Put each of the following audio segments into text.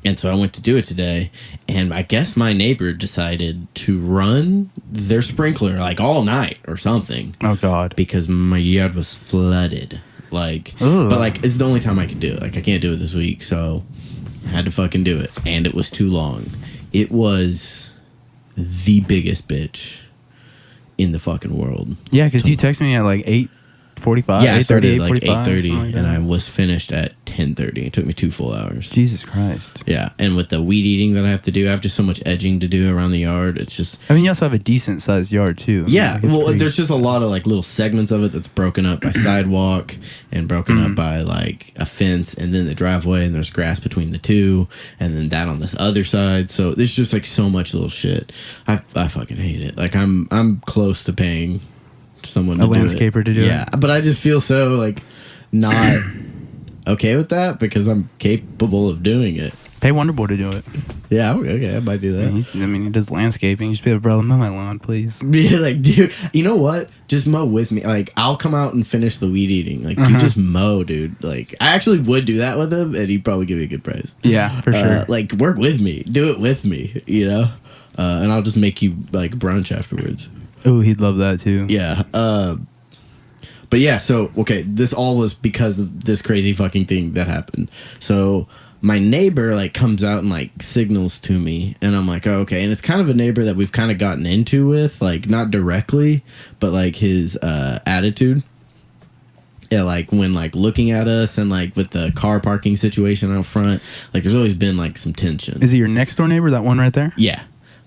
And so I went to do it today, and I guess my neighbor decided to run their sprinkler like all night or something. Oh God! Because my yard was flooded. Like, Ugh. but like it's the only time I could do it. Like I can't do it this week, so I had to fucking do it, and it was too long. It was the biggest bitch in the fucking world. Yeah, because you texted me at like 8:45. Yeah, I started like 8:30, 8:30, and I was finished at 10:30. It took me 2 full hours. Jesus Christ. Yeah, and with the weed eating that I have to do, I have just so much edging to do around the yard. It's just... I mean, you also have a decent sized yard too. Yeah, well, there's just a lot of like little segments of it that's broken up by sidewalk and broken up by like a fence, and then the driveway, and there's grass between the two, and then that on this other side. So there's just like so much little shit. I fucking hate it. Like I'm close to paying someone to do landscaper to do it. Yeah, but I just feel so like not okay with that because I'm capable of doing it. Pay Wonderboy to do it. Yeah, okay, I might do that. I mean, he does landscaping. You should be able to mow my lawn, please. Yeah, like, dude, you know what? Just mow with me. Like, I'll come out and finish the weed eating. Like, you just mow, dude. Like, I actually would do that with him, and he'd probably give me a good price. Yeah, for sure. Like, work with me. Do it with me, you know? And I'll just make you, like, brunch afterwards. Oh, he'd love that, too. Yeah. But, yeah, so, okay, this all was because of this crazy fucking thing that happened. So... my neighbor like comes out and like signals to me, and I'm like, oh, okay. And it's kind of a neighbor that we've kind of gotten into with, like not directly, but like his attitude. Yeah, like when like looking at us and like with the car parking situation out front, like there's always been like some tension. Is it your next door neighbor, that one right there? Yeah.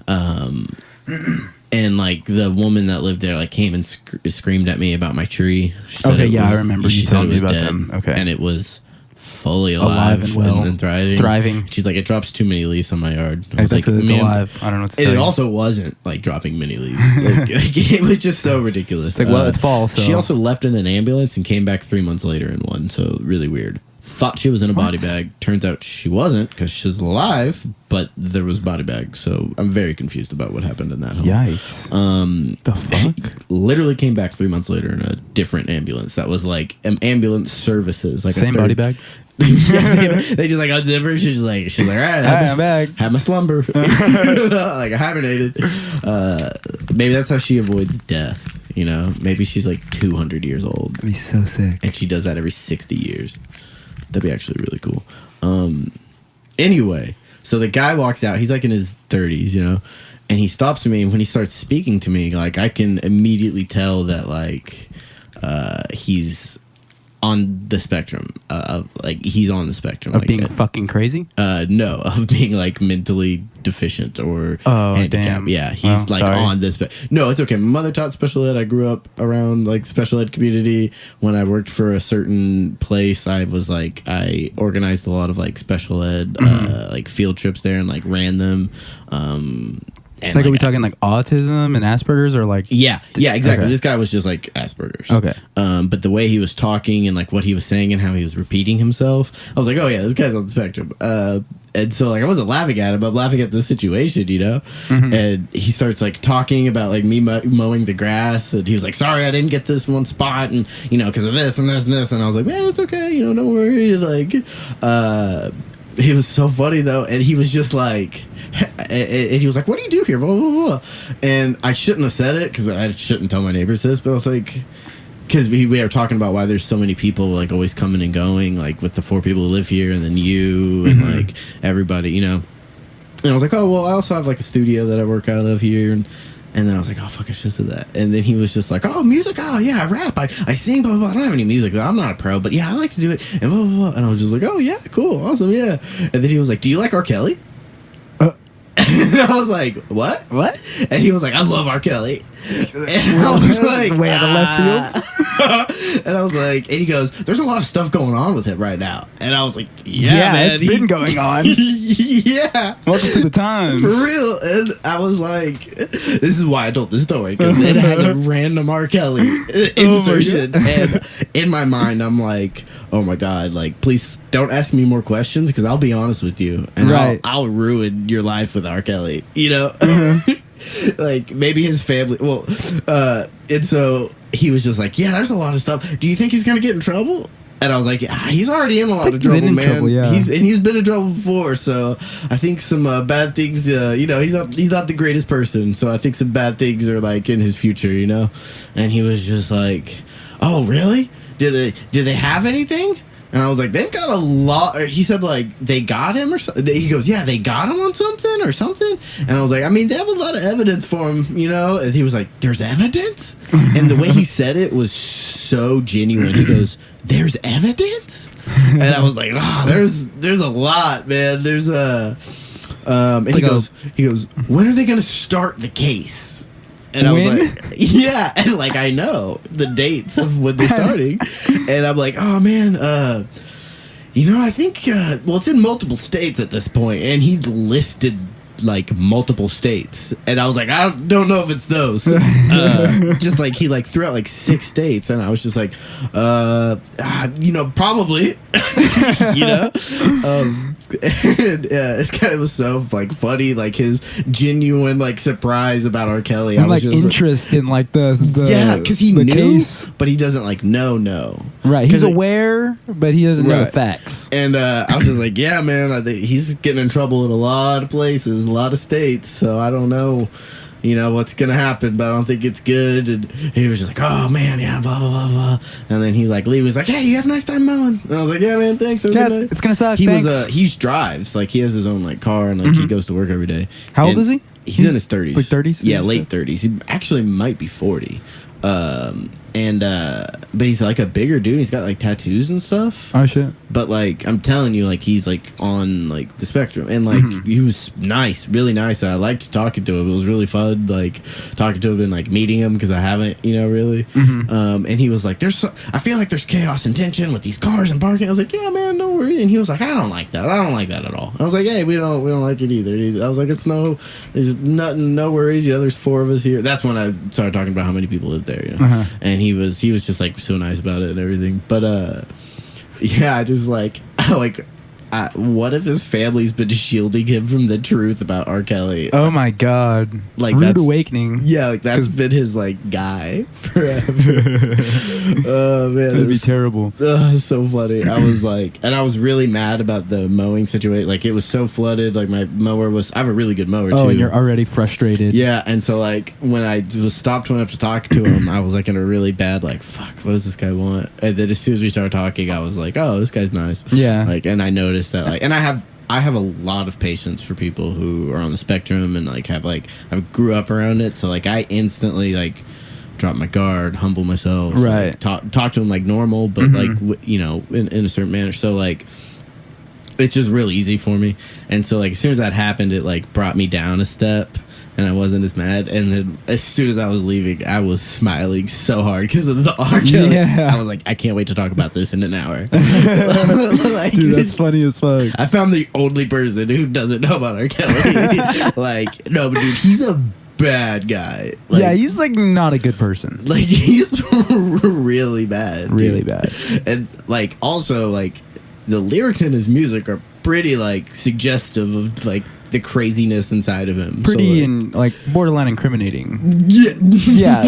And like the woman that lived there like came and screamed at me about my tree. She said I remember you said telling me about dead, them. Okay. And it was fully alive and well. and thriving. She's like, it drops too many leaves on my yard. I was like, it's alive. I don't know what to say. And it also wasn't like dropping many leaves. Like, it was just so ridiculous. It's like, well, it's fall. So. She also left in an ambulance and came back 3 months later in one. So really weird. Thought she was in a body bag. Turns out she wasn't because she's alive, but there was body bag. So I'm very confused about what happened in that home. Yikes. The fuck? Literally came back 3 months later in a different ambulance. That was like ambulance services. Like same body bag? Yes, they just like unzip her. She's like, all right, I'm back. Have my slumber. Like I hibernated. Maybe that's how she avoids death. You know, maybe she's like 200 years old. That'd be so sick. And she does that every 60 years. That'd be actually really cool. Anyway, so the guy walks out. He's like in his 30s, you know, and he stops me. And when he starts speaking to me, like I can immediately tell that like he's on the spectrum of like he's on the spectrum of like being fucking crazy. No, of being like mentally deficient or handicapped. Damn. Yeah, he's like sorry. on this. No, it's okay. My mother taught special ed. I grew up around like special ed community. When I worked for a certain place, I was like I organized a lot of like special ed like field trips there and like ran them. And like, are we talking like autism and Asperger's or like? Yeah, exactly. Okay. This guy was just like Asperger's. Okay. But the way he was talking and like what he was saying and how he was repeating himself, I was like, oh yeah, this guy's on the spectrum. And so like I wasn't laughing at him, I'm laughing at the situation, you know. And he starts like talking about like me mowing the grass, and he was like, sorry, I didn't get this one spot, and you know, because of this and this and this. And I was like, man, it's okay, you know, don't worry. Like, he was so funny though, and he was just like. And he was like, what do you do here? Blah, blah, blah. And I shouldn't have said it because I shouldn't tell my neighbors this, but I was like, because we were talking about why there's so many people like always coming and going, like with the 4 people who live here and then you and like everybody, you know. And I was like, oh, well, I also have like a studio that I work out of here. And then I was like, oh, fuck, I should have said that. And then he was just like, oh, music? Oh, yeah, I rap. I sing, blah, blah, blah. I don't have any music. I'm not a pro, but yeah, I like to do it. And blah, blah, blah. And I was just like, oh, yeah, cool, awesome, yeah. And then he was like, do you like R. Kelly? And I was like, what? And he was like, I love R. Kelly. And I was like, way out of left field. And I was like, and he goes, there's a lot of stuff going on with him right now. And I was like, yeah man, it's been going on. Yeah. Welcome to the times. For real. And I was like, this is why I told this story, because it has a random R. Kelly insertion. And in my mind, I'm like, oh my God, like, please don't ask me more questions because I'll be honest with you. And I'll ruin your life with R. Kelly, you know? Like, maybe his family. Well, and so he was just like, yeah, there's a lot of stuff. Do you think he's going to get in trouble? And I was like, he's already in a lot of trouble, man. Trouble, yeah. He's been in trouble before, so I think some bad things. He's not the greatest person, so I think some bad things are like in his future, you know. And he was just like, "Oh, really? Do they have anything?" And I was like, "They've got a lot." Or he said like they got him or something. He goes, "Yeah, they got him on something or something." And I was like, "I mean, they have a lot of evidence for him, you know." And he was like, "There's evidence," and the way he said it was so genuine. He goes, "There's evidence," and I was like, "Oh, there's a lot, man. There's a." And he goes, "When are they going to start the case?" And I was like, "Yeah," and like I know the dates of when they're starting, and I'm like, "Oh man, I think it's in multiple states at this point," and he listed like multiple states, and I was like, I don't know if it's those. Just like he like threw out like 6 states, and I was just like, probably, and, this guy was so like funny, like his genuine like surprise about R. Kelly. I was like just interest in like the because he knew, case. But he doesn't like know. Right, he's aware, but he doesn't know the facts. And I was just like, yeah, man, I think he's getting in trouble in a lot of places, a lot of states. So I don't know, what's gonna happen, but I don't think it's good. And he was just like, oh man, yeah, blah blah blah blah. And then he like Lee was like, hey, you have a nice time mowing. And I was like, yeah, man, thanks. Yeah, it's gonna suck. He drives, like he has his own like car, and like he goes to work every day. How old is he? He's in his 30s. Like 30s? Yeah, late 30s. He actually might be 40. But he's like a bigger dude. He's got like tattoos and stuff. Oh shit. But like I'm telling you, like he's like on like the spectrum, and like he was nice, really nice. I liked talking to him. It was really fun, like talking to him and like meeting him because I haven't, really. And he was like, I feel like there's chaos and tension with these cars and parking. I was like, yeah, man, no worries. And he was like, I don't like that. I don't like that at all. I was like, hey, we don't like it either. I was like, there's nothing, no worries. There's 4 of us here. That's when I started talking about how many people live there. And he was just like so nice about it and everything. But yeah, I just like what if his family's been shielding him from the truth about R. Kelly? Oh my god! Like rude awakening. Yeah, like that's been his like guy forever. Oh man, that'd be terrible. So funny. I was like, and I was really mad about the mowing situation. Like it was so flooded. Like my mower was. I have a really good mower too. Oh, and you're already frustrated. Yeah, and so like when I went up to talk to him, I was like in a really bad like, fuck, what does this guy want? And then as soon as we started talking, I was like, oh, this guy's nice. Yeah. Like, and I noticed that like, and I have a lot of patience for people who are on the spectrum and like have like I grew up around it, so like I instantly like drop my guard, humble myself, right? Like, talk to them like normal, but like in a certain manner. So like it's just real easy for me, and so like as soon as that happened, it like brought me down a step. And I wasn't as mad. And then as soon as I was leaving, I was smiling so hard because of the R. Kelly. Yeah. I was like, I can't wait to talk about this in an hour. Like, dude, that's funny as fuck. I found the only person who doesn't know about R. Kelly. Like, no, but dude, he's a bad guy. Like, yeah, he's like not a good person. Like, he's really bad. Dude. Really bad. And like, also, like, the lyrics in his music are pretty like suggestive of like the craziness inside of him. Pretty and like borderline incriminating. Yeah. Yeah.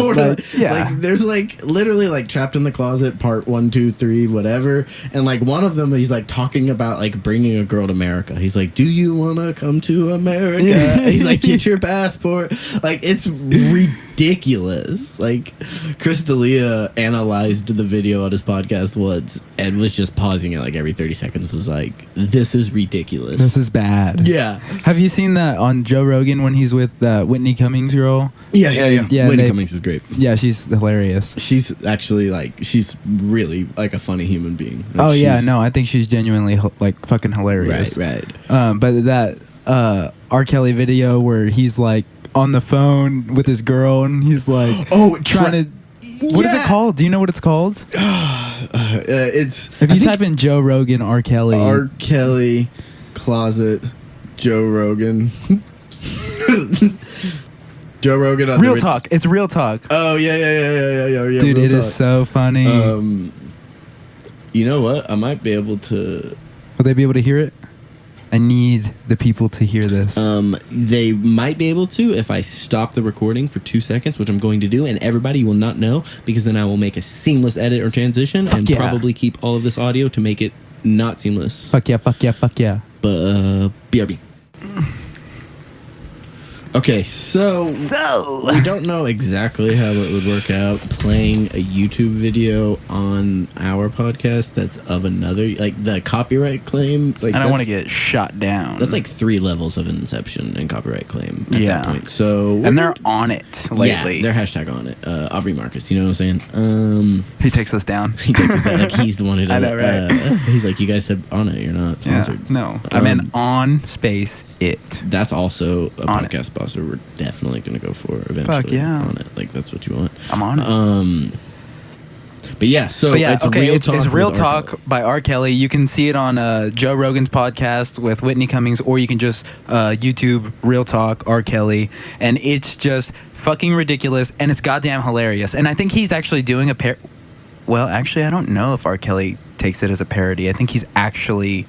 Like there's like literally like Trapped in the Closet part 1, 2, 3, whatever. And like one of them he's like talking about like bringing a girl to America. He's like, do you want to come to America? And he's like, get your passport. Like it's ridiculous. Like Chris D'Elia analyzed the video on his podcast once and was just pausing it like every 30 seconds, was like, this is ridiculous. This is bad. Yeah. Have you seen that on Joe Rogan when he's with Whitney Cummings' girl? Yeah. Whitney Cummings is great. Yeah, she's hilarious. She's actually like, she's really like a funny human being. Like, oh yeah, no, I think she's genuinely like fucking hilarious. Right. But that R. Kelly video where he's like on the phone with his girl and he's like, trying to. What is it called? Do you know what it's called? It's. If you type in Joe Rogan R. Kelly closet Joe Rogan. Joe Rogan on Real Talk. It's Real Talk. Oh yeah. Dude, it is so funny. You know what? I might be able to. Will they be able to hear it? I need the people to hear this. They might be able to if I stop the recording for 2 seconds, which I'm going to do, and everybody will not know, because then I will make a seamless edit or transition and probably keep all of this audio to make it not seamless. Fuck yeah, fuck yeah, fuck yeah. But BRB. Okay, so we don't know exactly how it would work out playing a YouTube video on our podcast that's of another, like the copyright claim. Like, I don't want to get shot down. That's like 3 levels of inception and copyright claim at that point. So and they're on it lately. Yeah, they're hashtag on it. Aubrey Marcus, you know what I'm saying? He takes us down. He takes us down. Like, he's the one who does I know, it. right? He's like, you guys said on it, you're not sponsored. Yeah, no, I meant on space it. That's also a on podcast sponsor we're definitely going to go for eventually. Fuck yeah. On it. Like, that's what you want. I'm on it. But yeah, so it's Real Talk. It's Real Talk by R. Kelly. You can see it on Joe Rogan's podcast with Whitney Cummings, or you can just YouTube Real Talk R. Kelly, and it's just fucking ridiculous, and it's goddamn hilarious. And I think he's actually doing a well, actually, I don't know if R. Kelly takes it as a parody. I think he's actually...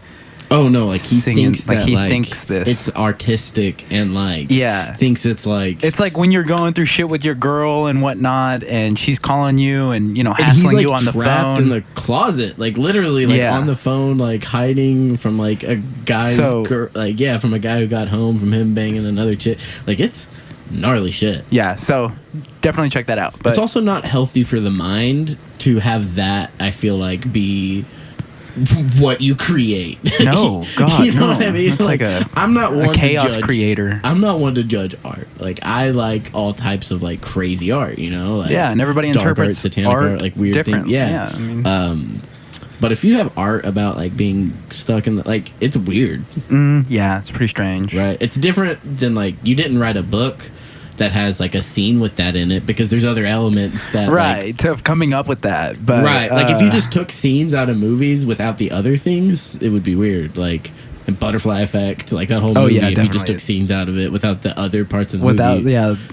Oh no! Like he singing, thinks like that he like thinks this. It's artistic and like thinks it's like when you're going through shit with your girl and whatnot, and she's calling you and hassling he's, like, you on the trapped phone in the closet, like literally like on the phone, like hiding from like a guy's from a guy who got home from him banging another chick. Like, it's gnarly shit. Yeah, so definitely check that out. But it's also not healthy for the mind to have that. I feel like be what you create. No, God, you know what I mean? It's like I'm not one chaos to judge, creator. I'm not one to judge art. Like, I like all types of like crazy art, like and everybody dark interprets art, satanic art, like weird different. things. Yeah. I mean, but if you have art about like being stuck in the, like, it's weird. Yeah, it's pretty strange. Right. It's different than like, you didn't write a book that has like a scene with that in it, because there's other elements that of coming up with that. But like if you just took scenes out of movies without the other things, it would be weird. Like, and Butterfly Effect, like that whole movie, if you just took scenes out of it without the other parts of the movie,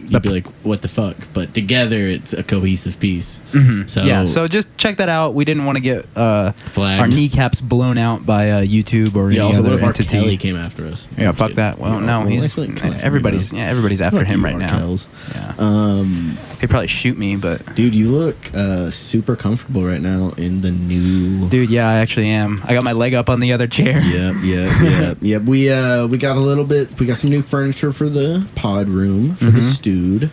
you'd be like, what the fuck? But together, it's a cohesive piece. So just check that out. We didn't want to get flagged, our kneecaps blown out by YouTube or any also, other what if R. entity. Kelly came after us? Yeah, fuck that. Well, no, he's everybody's after him right now. Yeah. He'd probably shoot me, but dude, you look super comfortable right now in the new. Dude, yeah, I actually am. I got my leg up on the other chair. Yep. We got a little bit. We got some new furniture for the pod room for the stood.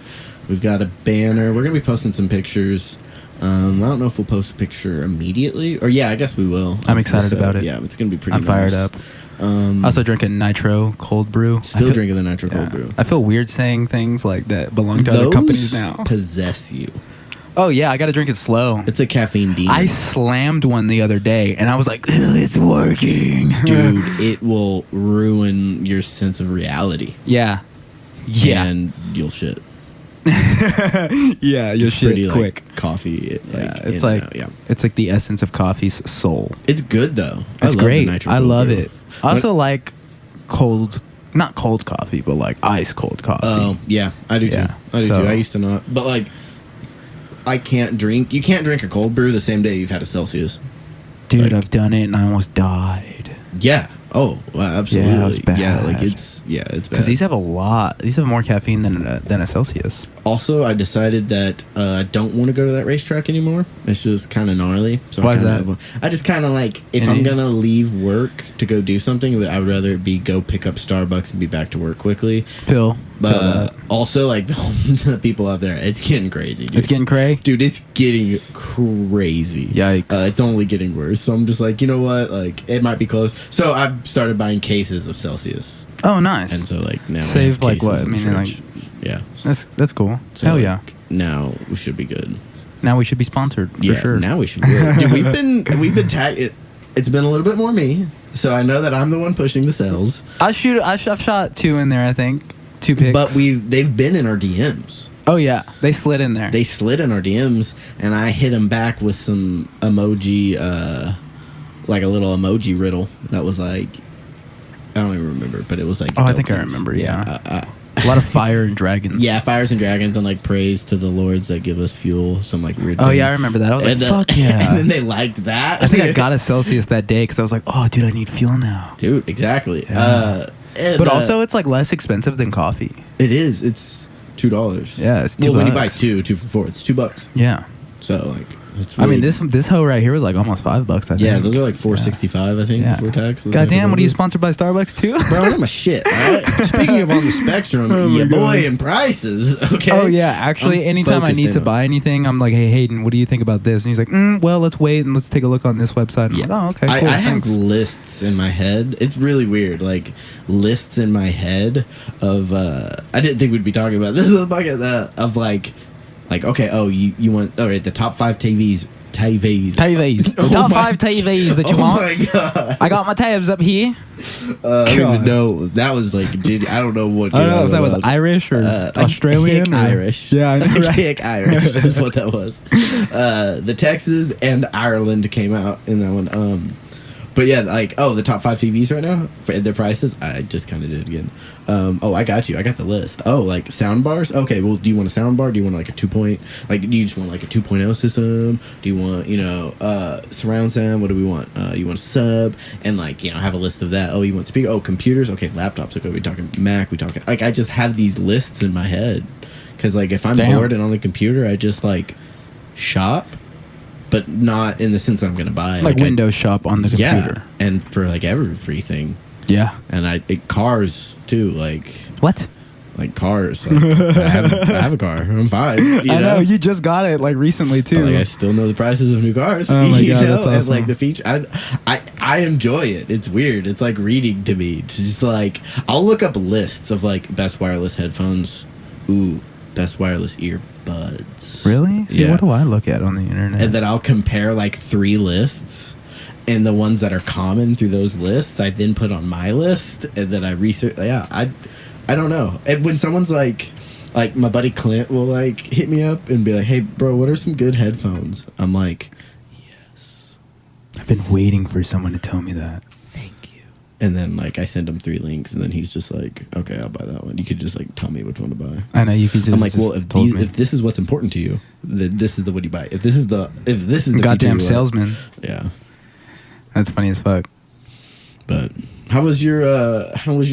We've got a banner. We're gonna be posting some pictures. I don't know if we'll post a picture immediately, or I guess we will. I'm excited about it. Yeah, it's gonna be pretty. I'm fired up. Also drinking Nitro Cold Brew. Still drinking the Nitro Cold Brew. I feel weird saying things like that belong to other companies now. Possess you. Oh yeah, I gotta drink it slow. It's a caffeine demon. I slammed one the other day, and I was like, "It's working, dude." It will ruin your sense of reality. Yeah, and you'll shit. Yeah, you'll shit pretty, quick. Like, coffee, it's like it's like the essence of coffee's soul. It's good though. It's great. The Nitro I Cold love Brew. it. I also like not cold coffee, but like ice cold coffee. Oh yeah, I do too. I do too. I used to not, but like, you can't drink a cold brew the same day you've had a Celsius. Dude, like, I've done it and I almost died. Yeah. Oh, well, absolutely. Yeah, it was bad. Yeah, like it's bad. Because these have more caffeine than a Celsius. Also, I decided that I don't want to go to that racetrack anymore. It's just kind of gnarly. So why is that? I just kind of like, if I'm going to leave work to go do something, I would rather go pick up Starbucks and be back to work quickly. But also, like, the people out there, it's getting crazy, dude. It's getting crazy? Dude, it's getting crazy. Yikes. It's only getting worse. So I'm just like, you know what? Like, it might be close. So I've started buying cases of Celsius. Oh, nice. And so, like, now save, like, what? I mean, like... Yeah. That's cool. So, hell like, yeah. Now we should be good. Now we should be sponsored, for sure. Now we should be good. Dude, we've been tagged. It's been a little bit more me. So I know that I'm the one pushing the sales. I've shot 2 in there, I think. 2 picks. But they've been in our DMs. Oh yeah, they slid in there. They slid in our DMs, and I hit them back with some emoji, like a little emoji riddle that was like, I don't even remember, but it was like. Oh, I think I remember. Yeah. A lot of fire and dragons. Yeah, fires and dragons and like praise to the lords that give us fuel. Some like weird. Oh thing. yeah, I remember that. I was And, like, fuck yeah. And then they liked that. I think I got a Celsius that day because I was like, oh, dude, I need fuel now. Dude, exactly. Yeah. And, But also, it's like less expensive than coffee. it is. It's $2. Yeah, it's $2. Well, when you buy two for $4, it's $2. Yeah. So like, it's I really, mean, this hoe right here was like almost $5. I think. yeah, those are like $4.65, I think, Yeah. before tax. Those Goddamn, are what are you sponsored by Starbucks too? Bro, I'm a shit. All right? Speaking of on the spectrum, my your God. boy in prices. Okay. Oh yeah, actually, I'm anytime I focused need in to on- buy anything, I'm like, hey Hayden, what do you think about this? And he's like, well, let's wait and let's take a look on this website. And I'm like, oh, okay, cool. I have thanks. lists in my head. It's really weird. Like lists in my head of I didn't think we'd be talking about this is a bucket of like okay, oh you want all right, the top 5 TVs. TVs. The Oh top my 5 TVs that you Oh want. my god. I got my tabs up here. I don't even God. know. That was like I don't know what I don't know if that was about. Irish or Australian. Hick or- Irish. Yeah, I know, right? Hick Irish is what that was. The Texas and Ireland came out in that one. But yeah, like the top 5 TVs right now for their prices. I just kind of did it again. I got you. I got the list. Oh, like sound bars. Okay, well, do you want a sound bar? Do you want like a 2 like? Do you just want like a 2.0 system? Do you want surround sound? What do we want? You want a sub and like have a list of that. Oh, you want speaker? Oh, computers. Okay, laptops. Okay, we talking Mac. We talking like I just have these lists in my head because like if I'm bored and on the computer, I just like shop. But not in the sense I'm going to buy. Like Windows shop on the computer. Yeah, and for like everything. Yeah. And cars too, like What? cars. Like, I have a car. I'm fine. I know you just got it like recently too. But, like I still know the prices of new cars. Oh my God, that's and awesome. like the feature. I enjoy it. It's weird. It's like reading to me. To just like I'll look up lists of like best wireless headphones. Ooh, best wireless earbuds. Really? See, Yeah. what do I look at on the internet? And then I'll compare like 3 lists. And the ones that are common through those lists, I then put on my list, and then I research. Yeah, I don't know. And when someone's like my buddy Clint will like hit me up and be like, "Hey, bro, what are some good headphones?" I'm like, "Yes." I've been waiting for someone to tell me that. Thank you. And then like I send him 3 links, and then he's just like, "Okay, I'll buy that one." You could just like tell me which one to buy. I know you can just. I'm like, just well, if told me. this is what's important to you, then this is the one you buy. If this is the Goddamn feature you want- salesman. Yeah. That's funny as fuck. But how was your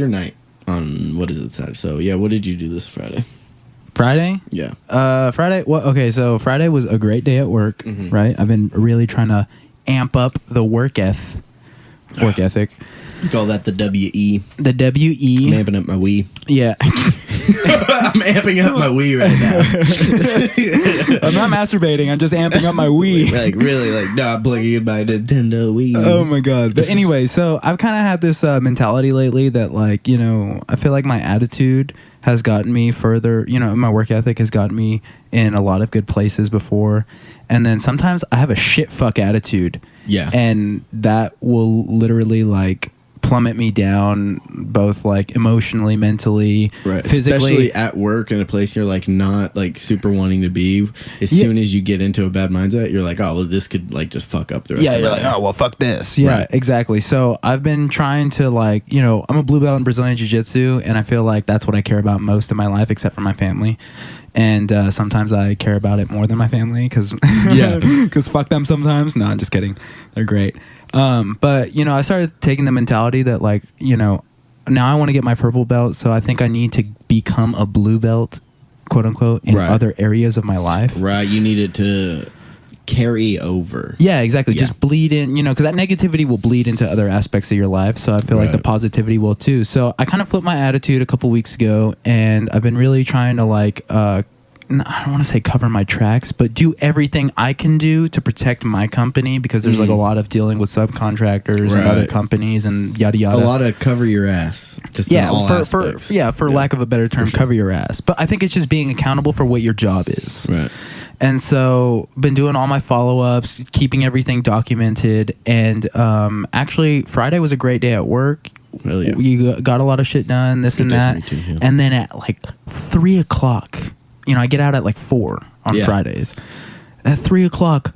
night on what is it Saturday? So yeah, what did you do this Friday? Friday? Yeah. Friday. Well, okay. So Friday was a great day at work. Mm-hmm. Right. I've been really trying to amp up the work ethic. You call that the WE. The I'm WE. amping up my Wii. Yeah. I'm amping up my Wii right now. I'm not masturbating. I'm just amping up my Wii. Like really, like not plugging in my Nintendo Wii. Oh my god. But anyway, so I've kind of had this mentality lately that like, I feel like my attitude has gotten me further, my work ethic has gotten me in a lot of good places before. And then sometimes I have a shit fuck attitude. Yeah. And that will literally like plummet me down both like emotionally, mentally, Right, physically. especially at work in a place you're like not like super wanting to be. As soon as you get into a bad mindset, you're like, oh, well, this could like just fuck up the rest of you're the like, day. oh well, fuck this. Yeah, Right. exactly. So I've been trying to like, I'm a blue belt in Brazilian Jiu-Jitsu, and I feel like that's what I care about most in my life, except for my family. And sometimes I care about it more than my family because fuck them sometimes. No, I'm just kidding. They're great. But I started taking the mentality that like, now I want to get my purple belt, so I think I need to become a blue belt, quote unquote, in other areas of my life. Right, you need it to carry over. Yeah, exactly. Yeah. Just bleed in, because that negativity will bleed into other aspects of your life. So I feel like the positivity will too. So I kind of flipped my attitude a couple weeks ago, and I've been really trying to like, I don't want to say cover my tracks, but do everything I can do to protect my company, because there's like a lot of dealing with subcontractors and other companies and yada yada. A lot of cover your ass. Just in all aspects. For lack of a better term, cover your ass. But I think it's just being accountable for what your job is. Right. And so been doing all my follow-ups, keeping everything documented. And actually, Friday was a great day at work. Really? You got a lot of shit done, this and that. Too, yeah. And then at like 3 o'clock, I get out at like 4 on Fridays. At 3 o'clock,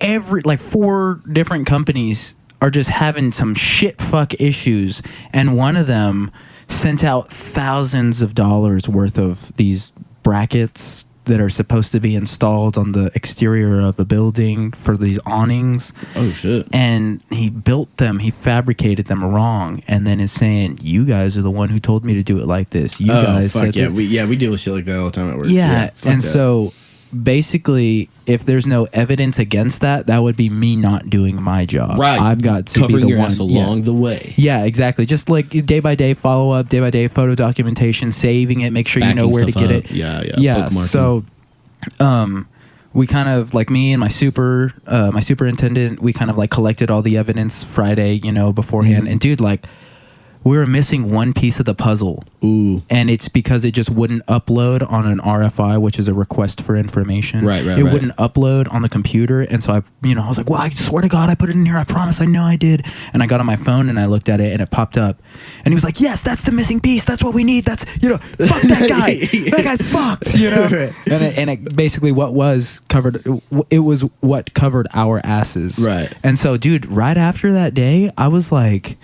like 4 different companies are just having some shit fuck issues. And one of them sent out thousands of dollars worth of these brackets that are supposed to be installed on the exterior of a building for these awnings. Oh shit. And he built them, he fabricated them wrong, and then is saying, you guys are the one who told me to do it like this. You guys fuck said yeah. that. We deal with shit like that all the time at work. Yeah, fuck and that. so basically, if there's no evidence against that, that would be me not doing my job. Right. I've got to covering be the your one ass along the way. Yeah, exactly. Just like day by day follow up, day by day photo documentation, saving it, make sure you know Backing where to stuff get up. it. Yeah. Bookmarking. So, we kind of like me and my superintendent, we kind of like collected all the evidence Friday, beforehand. And dude, like, we were missing one piece of the puzzle. Ooh. And it's because it just wouldn't upload on an RFI, which is a request for information. Right. It wouldn't upload on the computer. And so I was like, well, I swear to God, I put it in here. I promise. I know I did. And I got on my phone and I looked at it and it popped up. And he was like, yes, that's the missing piece. That's what we need. That's, fuck that guy. That guy's fucked, Right. And it basically what was covered, it was what covered our asses. Right. And so, dude, right after that day, I was like,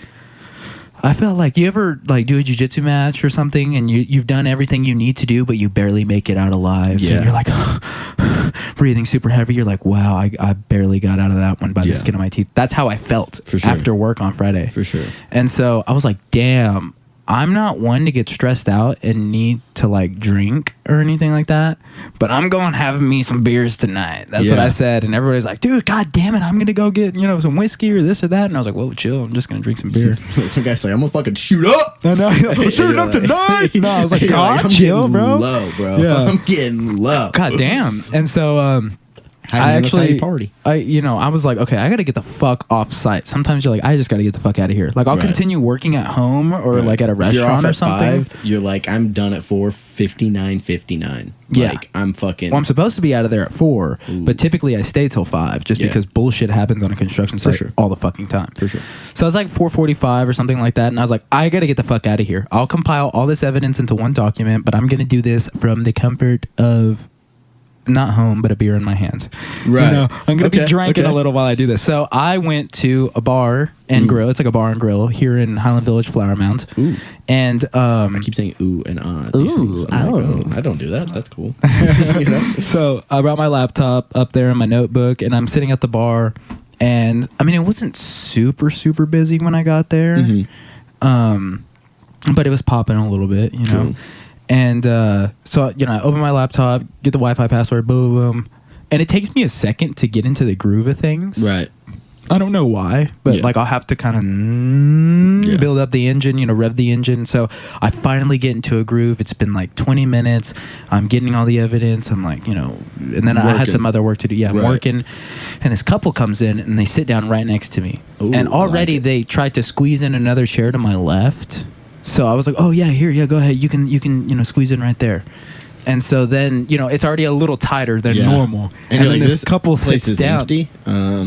I felt like, you ever like do a jiu-jitsu match or something and you've done everything you need to do, but you barely make it out alive. Yeah. And you're like breathing super heavy. You're like, wow, I barely got out of that one by the skin of my teeth. That's how I felt after work on Friday. For sure. And so I was like, damn, I'm not one to get stressed out and need to like drink or anything like that, but I'm going to have me some beers tonight. That's what I said. And everybody's like, dude, God damn it, I'm going to go get, some whiskey or this or that. And I was like, whoa, chill. I'm just going to drink some beer. Some guy's like, I'm going to fucking shoot up. I know. I'm shooting up tonight. No, I was like, God, I'm chill, bro. Low, bro. Yeah. I'm getting low. God damn. And so, That's how you party. I was like, okay, I got to get the fuck off site. Sometimes you're like, I just got to get the fuck out of here. Like, I'll continue working at home or like at a restaurant or something. 5, you're like, I'm done at 4:59. Yeah. Like, I'm fucking. Well, I'm supposed to be out of there at 4, but typically I stay till 5 just because bullshit happens on a construction site all the fucking time. For sure. So I was like 4:45 or something like that, and I was like, I got to get the fuck out of here. I'll compile all this evidence into one document, but I'm going to do this from the comfort of not home, but a beer in my hand. Right. I'm going to be drinking a little while I do this. So I went to a bar and grill. It's like a bar and grill here in Highland Village, Flower Mound. Ooh. And I keep saying ooh and ah. Ooh, I don't do that. That's cool. So I brought my laptop up there and my notebook, and I'm sitting at the bar. And I mean, it wasn't super, super busy when I got there. But it was popping a little bit, Cool. And so, I open my laptop, get the Wi-Fi password, boom, boom, boom. And it takes me a second to get into the groove of things. Right. I don't know why, but like I'll have to kind of build up the engine, rev the engine. So I finally get into a groove. It's been like 20 minutes. I'm getting all the evidence. I'm like, and then I had some other work to do. Yeah, I'm working. And this couple comes in and they sit down right next to me. Ooh, and already they tried to squeeze in another chair to my left. So I was like, oh, yeah, here, go ahead. You can, squeeze in right there. And so then, it's already a little tighter than normal. And then like, this couple place sits is down. empty. I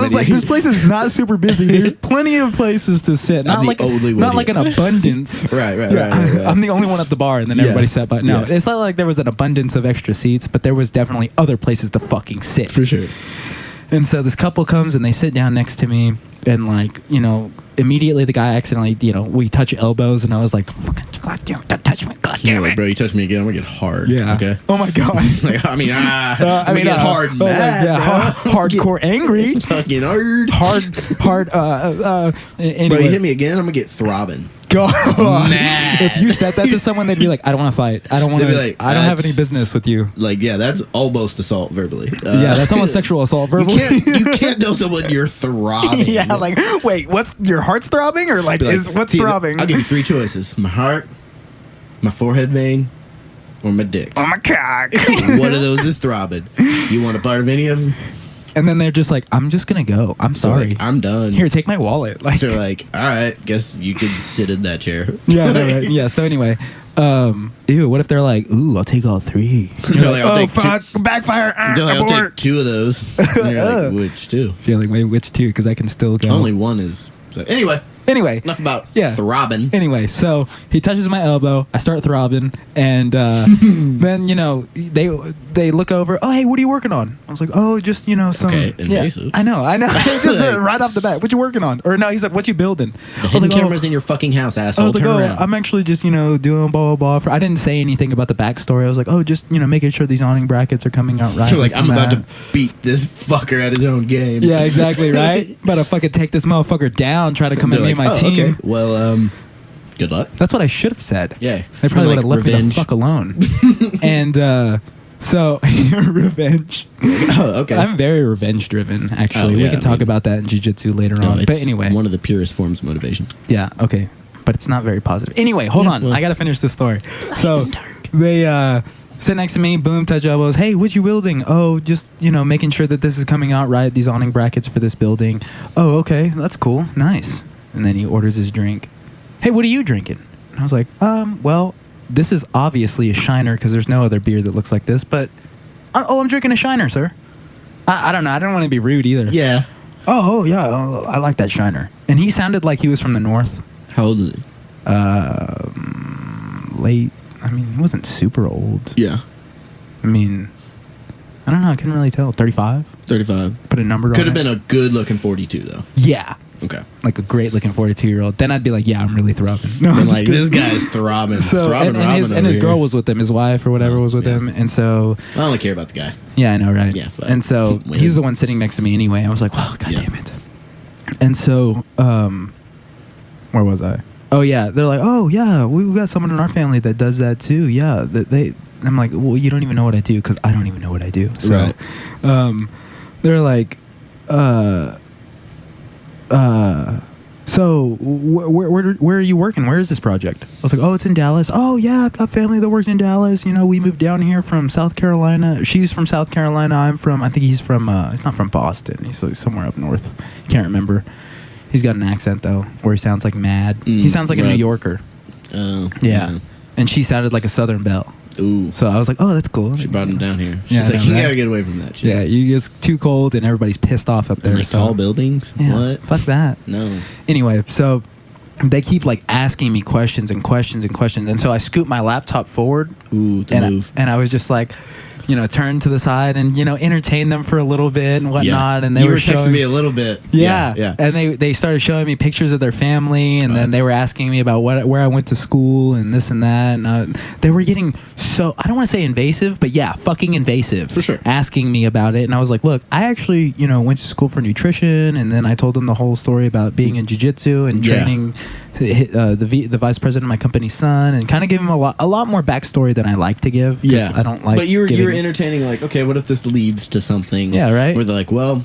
was like, this place is not super busy. There's plenty of places to sit. Not like an abundance. Right. I'm the only one at the bar, and then everybody sat by. No, it's not like there was an abundance of extra seats, but there was definitely other places to fucking sit. For sure. And so this couple comes and they sit down next to me, and like, immediately the guy accidentally, we touch elbows, and I was like, fucking goddamn, don't touch me, goddamn Like, bro, you touch me again, I'm gonna get hard. Yeah. Okay. Oh my god. Like, I'm gonna get hard mad. Hardcore angry. Fucking hard. Anyway. Bro, you hit me again, I'm gonna get throbbing. God. Mad. If you said that to someone, they'd be like, I don't want to fight. I don't want to. Like, I don't have any business with you. Like, yeah, that's almost assault verbally. Yeah, that's almost sexual assault verbally. You can't tell someone you're throbbing. Yeah, like, wait, what's your heart's throbbing, or like, what's throbbing? I'll give you 3 choices: my heart, my forehead vein, or my dick. Oh my cock. One of those is throbbing. You want a part of any of them? And then they're just like, I'm just gonna go. I'm sorry. Like, I'm done. Here, take my wallet. Like, they're like, all right, guess you could sit in that chair. Yeah, no, right. Yeah. So anyway, ew. What if they're like, ooh, I'll take all 3. They're like, I'll take fuck, backfire. They're like, I'll take 2 of those. And you're like, which 2? Feeling, wait, which 2? Because I can still go. Only one is. So, anyway. Anyway. Enough about throbbing. Anyway, so he touches my elbow. I start throbbing. And then, you know, they look over. Oh, hey, what are you working on? I was like, oh, just, you know, some... Okay, invasive. Yeah, I know. Just right off the bat. What you working on? Or no, he's like, what you building? The hidden camera's in your fucking house, asshole. I was like, Turn around. I'm actually just, you know, doing blah, blah, blah. I didn't say anything about the backstory. I was like, oh, just, you know, making sure these awning brackets are coming out right. You're like, I'm about to beat this fucker at his own game. Yeah, exactly, right? About to fucking take this motherfucker down, try to come at me and my team. Okay. Well, good luck. That's what I should have said. Yeah. They probably would have left me the fuck alone. And so, revenge. Oh, okay. I'm very revenge driven, actually. We can talk about that in jiu-jitsu later on. But anyway. One of the purest forms of motivation. Yeah, okay. But it's not very positive. Anyway, hold on. Well, I got to finish this story. So, they sit next to me, boom, touch elbows. Hey, what you building? Oh, just, you know, making sure that this is coming out right, these awning brackets for this building. Oh, okay, that's cool. Nice. And then he orders his drink. Hey, what are you drinking? And I was like, well, this is obviously a Shiner because there's no other beer that looks like this, but, I'm drinking a Shiner, sir. I don't know. I don't want to be rude either. Yeah. Oh, yeah, I like that Shiner. And he sounded like he was from the north. How old is he? Late. I mean, he wasn't super old. Yeah. I mean, I don't know. I couldn't really tell. 35? 35. Put a number on it. Could have been a good-looking 42, though. Yeah. Okay. Like a great-looking 42-year-old. Then I'd be like, yeah, I'm really throbbing. No, I'm like, this guy's throbbing. So, throbbing, and his girl was with him. His wife or whatever was with him. And so... I only care about the guy. Yeah, I know, right? Yeah. And so he was the one sitting next to me anyway. I was like, well, God damn it. And so, where was I? Oh, yeah. They're like, oh, yeah, we've got someone in our family that does that, too. Yeah. I'm like, well, you don't even know what I do because I don't even know what I do. So, right. They're like, so where are you working? Where is this project? I was like, oh, it's in Dallas. Oh, yeah, I've got family that works in Dallas. You know, we moved down here from South Carolina. She's from South Carolina. I think he's from, he's not from Boston. He's like somewhere up north. Can't remember. He's got an accent, though, where he sounds like mad. He sounds like a New Yorker. Yeah. And she sounded like a Southern belle. Ooh. So I was like, oh, that's cool. She brought him down here. She's like, you gotta get away from that shit. Yeah, you get too cold and everybody's pissed off up there. And like tall buildings? Yeah, what? Fuck that. No. Anyway, so they keep like asking me questions and questions and questions. And so I scoop my laptop forward. Ooh, the move. And I was just like, you know, turn to the side and, you know, entertain them for a little bit and whatnot. Yeah. And they were texting me a little bit. Yeah. And they started showing me pictures of their family, and then they were asking me about where I went to school and this and that. And they were getting so, I don't want to say invasive, but yeah, fucking invasive. For sure. Asking me about it. And I was like, look, I actually, you know, went to school for nutrition, and then I told them the whole story about being in jiu-jitsu and training the vice president of my company's son, and kind of give him a lot more backstory than I like to give. Yeah, I don't like. But you were entertaining, like, okay, what if this leads to something? Yeah, right. Where they're like, well,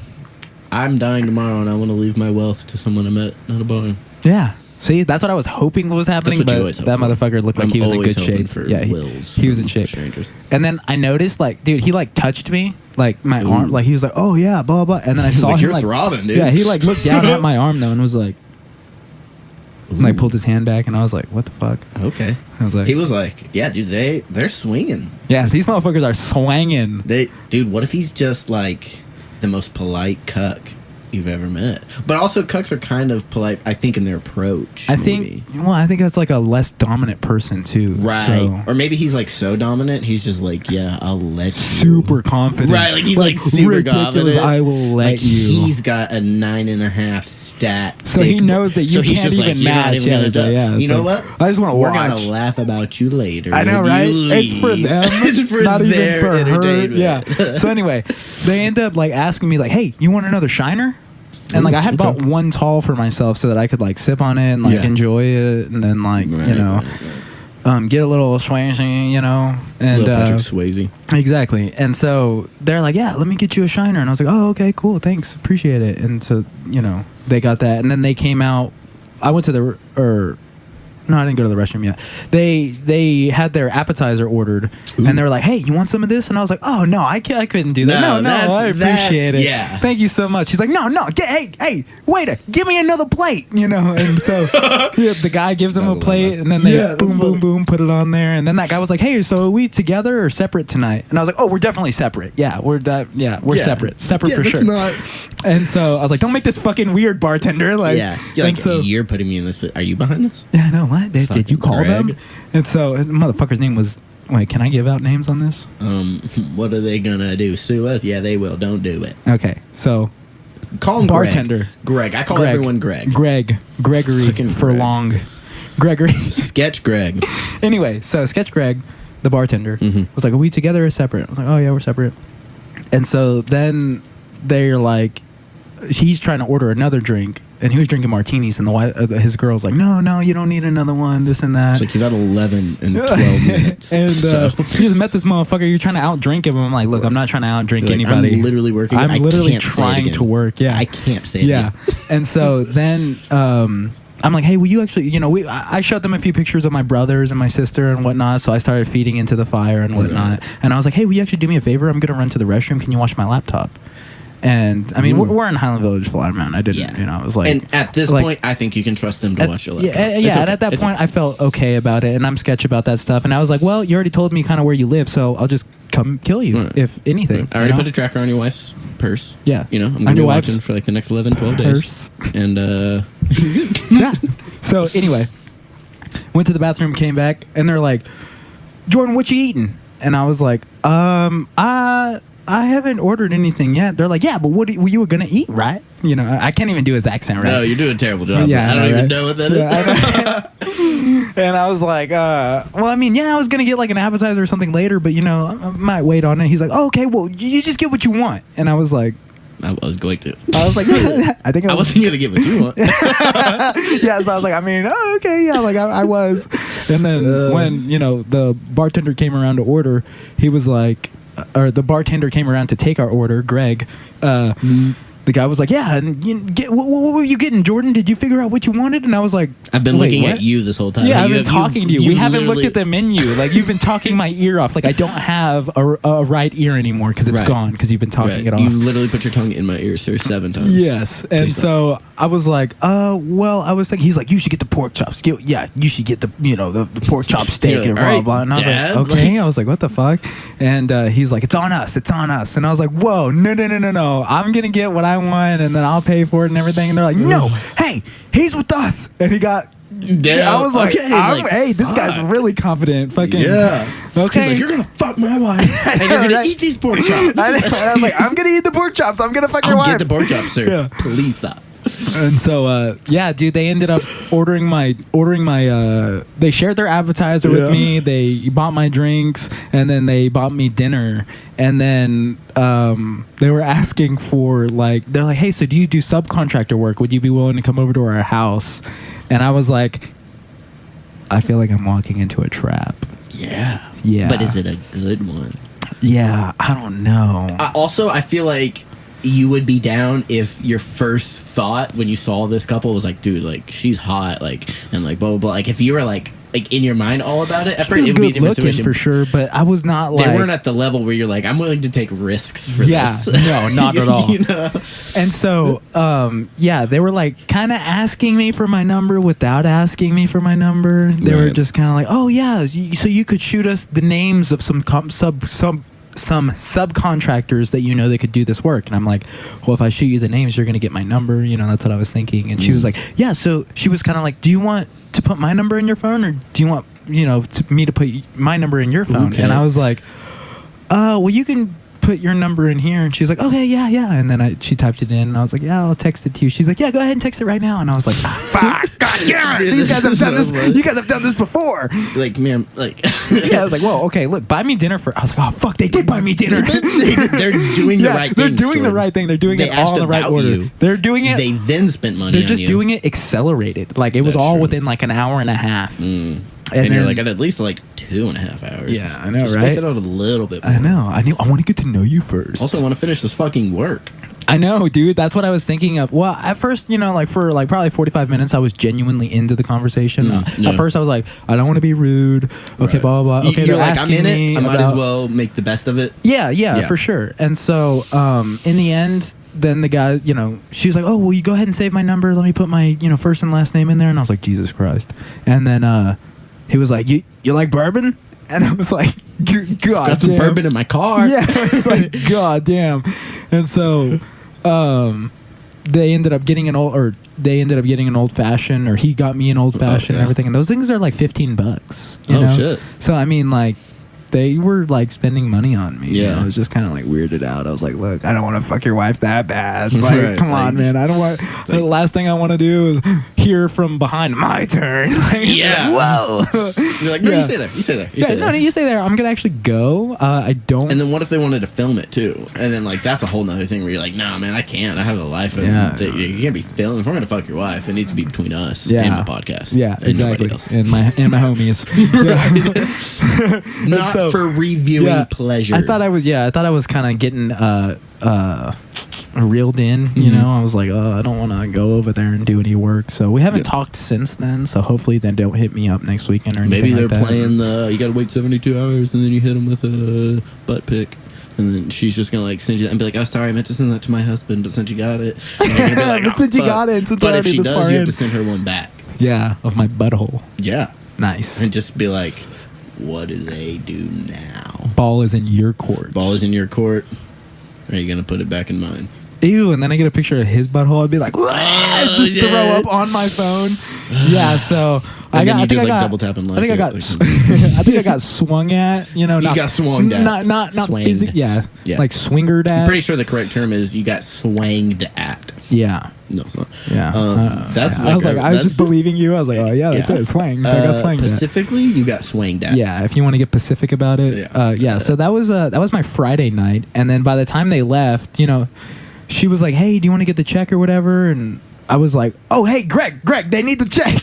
I'm dying tomorrow, and I want to leave my wealth to someone I met at a bar. Yeah. See, that's what I was hoping was happening, but that motherfucker looked like he was in good shape. Yeah, he was in shape. Strangers. And then I noticed, like, dude, he like touched me, like my arm, like he was like, oh yeah, blah blah. And then I saw like, him you're like, throbbing, dude. Yeah, he like looked down at my arm though and was like. And, like pulled his hand back, and I was like, "What the fuck?" Okay. I was like, he was like, "Yeah, dude, they're swinging." Yeah, these motherfuckers are swanging. Dude, what if he's just like the most polite cuck you've ever met? But also, cucks are kind of polite, I think, in their approach. I think that's like a less dominant person too, right? So. Or maybe he's like so dominant, he's just like, "Yeah, I'll let you." Super confident, right? Like he's like super ridiculous. Confident. I will let like, you. He's got a 9.5 stat, so he knows that you can't even match. You know what? I just want to watch. We're gonna laugh about you later. I know, right? It's for them. It's for not their even for entertainment. Her. Yeah. So anyway, they end up like asking me like, "Hey, you want another Shiner?" And like I had bought one tall for myself so that I could like sip on it and like enjoy it, and then like get a little Swayze, you know, and little Patrick Swayze. Exactly. And so they're like, "Yeah, let me get you a Shiner," and I was like, "Oh, okay, cool, thanks, appreciate it." And so they got that, and then they came out. I went to No, I didn't go to the restroom yet. They had their appetizer ordered, and they were like, "Hey, you want some of this?" And I was like, "Oh no, I couldn't do that. No, I appreciate it. Yeah. Thank you so much." He's like, "No, hey, waiter, give me another plate." And so the guy gives him a plate, and then they boom, put it on there, and then that guy was like, "Hey, so are we together or separate tonight?" And I was like, "Oh, we're definitely separate. Yeah, we're separate for sure." Not... And so I was like, "Don't make this fucking weird, bartender." Like, you're putting me in this. Are you behind this? Yeah, I know. What did you call them? And so the motherfucker's name was. Wait, can I give out names on this? What are they gonna do? Sue us? Yeah, they will. Don't do it. Okay, so call him bartender. Greg. I call everyone Greg. Gregory for long. Gregory. Sketch Greg. Anyway, so Sketch Greg, the bartender, was like, "Are we together or separate?" I was like, "Oh yeah, we're separate." And so then they're like, he's trying to order another drink. And he was drinking martinis, and his girl's like, no, you don't need another one, this and that. It's like, you've had 11 and 12 minutes. And he just met this motherfucker. You're trying to outdrink him. I'm like, look, I'm not trying to outdrink anybody. I'm literally working. I'm literally trying to work. Yeah. I can't say it again. And so then I'm like, hey, will you actually, I showed them a few pictures of my brothers and my sister and whatnot. So I started feeding into the fire and whatnot. And I was like, hey, will you actually do me a favor? I'm going to run to the restroom. Can you watch my laptop? And I mean, we're in Highland Village, Florida, man. I didn't, I was like, and at this point, I think you can trust them to watch your laptop. Yeah. And at that point, I felt okay about it, and I'm sketch about that stuff. And I was like, well, you already told me kind of where you live, so I'll just come kill you if anything. I already put a tracker on your wife's purse. Yeah, I'm gonna be watching for like the next 11, 12 days. And yeah. So anyway, went to the bathroom, came back, and they're like, Jordan, what you eating? And I was like, I haven't ordered anything yet. There like, yeah, but what you were gonna eat, right? I can't even do his accent right. No, you're doing a terrible job. Yeah, I don't even know what that is. And I was like, well, I mean, I was gonna get like an appetizer or something later, but I might wait on it. He's like, oh, okay, well, you just get what you want. And I was like, I was going to. I was like, I think I wasn't gonna get what you want. Yeah, so I was like, I mean, okay, yeah, like I was. And then when the bartender came around to order, he was like. Or the bartender came around to take our order, Greg. The guy was like, yeah, and what were you getting, Jordan? Did you figure out what you wanted? And I was like, I've been looking at you this whole time. Yeah, I've been talking to you. We haven't looked at the menu. Like, you've been talking my ear off. Like, I don't have a right ear anymore because it's gone because you've been talking it off. You literally put your tongue in my ear, sir, 7 times. Yes. And so I was like, well, I was thinking, he's like, you should get the pork chops. Yeah, you should get the pork chop steak and blah, blah. And I was like, okay. I was like, what the fuck? And he's like, it's on us. And I was like, whoa, no. I'm going to get what I want, and then I'll pay for it and everything. And they're like, no, hey, he's with us. And he got... Damn. I was like, hey, this guy's really confident. Fucking yeah. Okay. He's like, you're gonna fuck my wife, and you're gonna eat these pork chops. I was like, I'm gonna eat the pork chops. I'm gonna fuck your wife. I'll get the pork chops, sir. Yeah. Please stop. And so, dude, they ended up ordering my. They shared their appetizer with me. They bought my drinks, and then they bought me dinner. And then they were asking for they're like, hey, so do you do subcontractor work? Would you be willing to come over to our house? And I was like, I feel like I'm walking into a trap. Yeah. Yeah. But is it a good one? Yeah, I don't know. I feel like you would be down if your first thought when you saw this couple was like, dude, like, she's hot, like, and like, blah, blah, blah. Like, if you were like in your mind all about it, at first it would be a different situation. For sure, but I was not like... They weren't at the level where you're like, I'm willing to take risks for this. No, not at all. And so, they were like kind of asking me for my number without asking me for my number. They were just kind of like, oh, yeah, so you could shoot us the names of some subcontractors that that could do this work. And I'm like, well, if I shoot you the names, you're gonna get my number. That's what I was thinking. And she was like, yeah. So she was kind of like, do you want to put my number in your phone, or do you want me to put my number in your phone? Okay. And I was like, well, you can put your number in here. And she's like, okay, yeah. And then she typed it in, and I was like, yeah, I'll text it to you. She's like, yeah, go ahead and text it right now. And I was like, fuck, god damn it, these guys have done this. You guys have done this before. Like, ma'am, like, yeah. I was like, whoa, okay, look, buy me dinner for. I was like, oh fuck, they did buy me dinner. They're doing the right thing. They're doing the right thing. They're doing it all in the right order. They're doing it. They then spent money. They're just doing it accelerated. Like, it was all within like an hour and a half. And you're like, I'd at least like 2.5 hours. Yeah, I know, just right? Space it out a little bit more. I know. I want to get to know you first. Also, I want to finish this fucking work. I know, dude. That's what I was thinking of. Well, at first, like for like probably 45 minutes, I was genuinely into the conversation. No. At first, I was like, I don't want to be rude. Okay, Right. blah, blah, blah. Okay, you're they're like, I'm in asking it. I me might as about- well make the best of it. Yeah, for sure. And so, in the end, then the guy, she's like, oh, well, you go ahead and save my number. Let me put my, first and last name in there. And I was like, Jesus Christ. And then he was like, you like bourbon? And I was like, God Got some damn. bourbon in my car. Yeah, it's like, God damn. And so, they ended up getting an old fashioned, or he got me an old fashioned and everything. And those things are like $15. You know? Shit. So I mean, like, they were like spending money on me. Yeah. I was just kind of like weirded out. I was like, look, I don't want to fuck your wife that bad. Like, Right, come on, man. I don't want. The last thing I want to do is hear from behind my turn. Like, Yeah. Whoa. You're like, no, Yeah. you stay there. You stay there. You Yeah, stay no, there. you stay there. I'm gonna actually go. I don't. And then what if they wanted to film it too? And then like that's a whole nother thing where you're like, nah, man, I can't. I have a life. Yeah. You can't be filming. If we're gonna fuck your wife, it needs to be between us Yeah. and my podcast. Yeah, and nobody exactly. else. And my homies. Yeah. Not so- for reviewing pleasure. I thought I was kind of getting reeled in. You know, I was like, I don't want to go over there and do any work. So we haven't talked since then. So hopefully they don't hit me up next weekend or anything. Maybe they're like that. playing the. You got to wait 72 hours, and then you hit them with a butt pic. And then she's just gonna like send you that and be like, "Oh, sorry, I meant to send that to my husband, but since you got it, and you're gonna be like, But "Oh, since you fuck." got it, since but we're if she already this does, far you have in. to send her one back. Yeah, of my butthole. Yeah, Nice. and just be like, "What do they do now?" Ball is in your court. Ball is in your court. Or are you gonna put it back in mine? Ew, and then I get a picture of his butthole. I'd be like, just yeah. throw up on my phone. Yeah, so And then you I think just I got double tap and I think I like got it. I think I got swung at. You know, You got swung at. Not Swanged. physically. Yeah, Yeah. like swingered at. I'm pretty sure the correct term is you got swanged at. Yeah. No, it's not. Yeah. That's I was like, I was just believing you. I was like, oh yeah, that's Yeah. it. Swanged. I got swanged at. Specifically, you got swanged at. Yeah, if you want to get Pacific about it. Yeah. So that was my Friday night, and then by the time they left, she was like, "Hey, do you want to get the check or whatever?" And I was like, "Oh, hey, Greg, they need the check.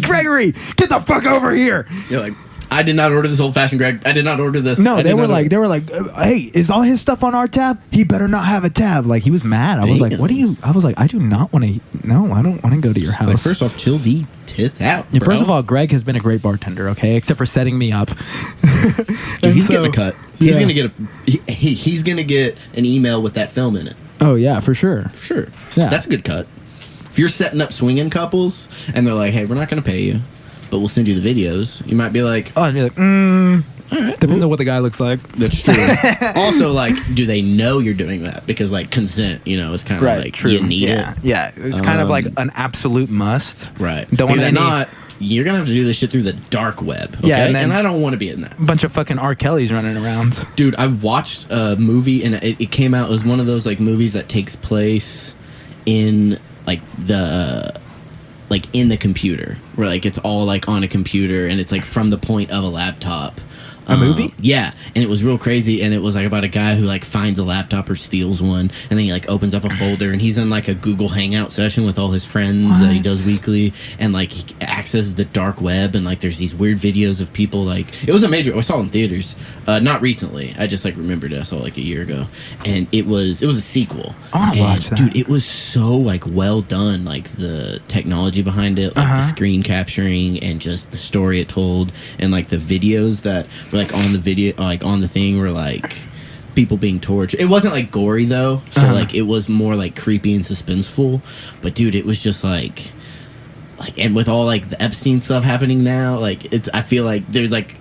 Gregory, get the fuck over here." You're like, I did not order this old fashioned, Greg. I did not order this. No, I they did were not like, order-" "Hey, is all his stuff on our tab? He better not have a tab." Like he was mad. I was like, Damn. "What do you?" I was like, "I do not want to. No, I don't want to go to your house." Like, first off, chill the tits out. Yeah, Bro. first of all, Greg has been a great bartender, okay, except for setting me up. Dude, he's getting a cut. He's Yeah. gonna get he's gonna get an email with that film in it. Oh yeah, for sure. Sure. Yeah. That's a good cut. If you're setting up swinging couples and they're like, "Hey, we're not gonna pay you, but we'll send you the videos," you might be like, Oh, I'd be like, "All right, depends on what the guy looks like. that's true." Also, like, do they know you're doing that? Because like consent, is kind of like you need it. Yeah, it's kind of like an absolute must. Right. Don't want Because if any not, you're gonna have to do this shit through the dark web. Okay? Yeah, and then- I don't want to be in that. bunch of fucking R. Kellys running around. Dude, I watched a movie and it came out. It was one of those like movies that takes place in like in the computer, where like it's all like on a computer and it's like from the point of a laptop. A movie? Yeah, and it was real crazy, and it was like about a guy who like finds a laptop or steals one, and then he like opens up a folder, and he's in like a Google Hangout session with all his friends that he What? does weekly, and like he accesses the dark web, and like there's these weird videos of people like it was a major. I saw it in theaters, not recently. I just like remembered it. I saw it like a year ago, and it was a sequel. I wanna And, watch that. dude. It was so like well done, like the technology behind it, like the screen capturing, and just the story it told, and like the videos that were like on the video, like on the thing, were like people being tortured. It wasn't like gory though, so like it was more like creepy and suspenseful. But dude, it was just like, and with all like the Epstein stuff happening now, like it's. I feel like there's like.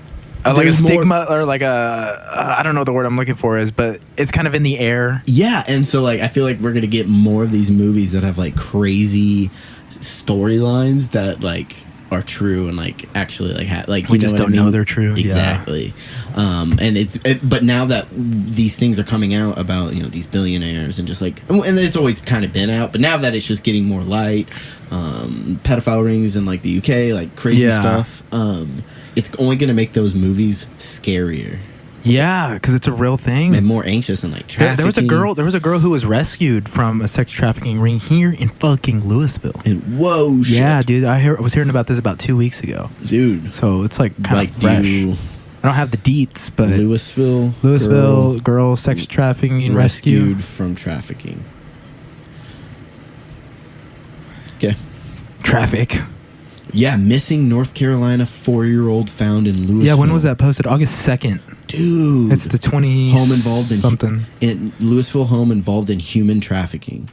Like a there's more- stigma or like I don't know what the word I'm looking for is, but it's kind of in the air. Yeah, and so like I feel like we're gonna get more of these movies that have like crazy storylines that like are true and like actually like We you just know what don't I know mean? they're true. Yeah. Exactly. And but now that these things are coming out about these billionaires and just like, and it's always kind of been out, but now that it's just getting more light, pedophile rings in like the UK, like crazy Yeah. stuff, it's only gonna make those movies scarier. Yeah, because it's a real thing. And more anxious and like trafficking. There was a girl who was rescued from a sex trafficking ring here in fucking Louisville. And whoa, shit. Yeah, dude, I was hearing about this about 2 weeks ago. Dude. So it's like kind of fresh. I don't have the deets, but Louisville girl sex trafficking rescued from trafficking. Okay. Traffic. Yeah, missing North Carolina 4-year-old found in Louisville. Yeah, when was that posted? August 2nd. Dude. It's the 20 home involved in something. In Louisville home involved in human trafficking.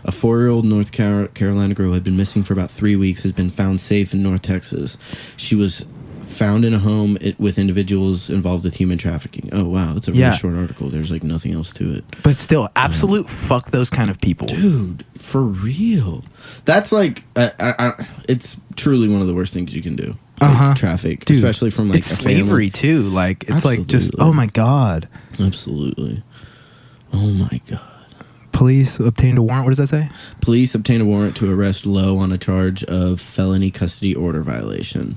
A 4-year-old North Carolina girl had been missing for about 3 weeks, has been found safe in North Texas. She was found in a home with individuals involved with human trafficking. Oh, wow. That's a really short article. There's like nothing else to it. But still, absolute fuck those kind of people. Dude, for real. That's like, it's truly one of the worst things you can do. Like, traffic. Dude, especially from like it's slavery too. Like, it's Absolutely. like just, oh my God. Absolutely. Oh my God. Police obtained a warrant. What does that say? Police obtained a warrant to arrest Lowe on a charge of felony custody order violation.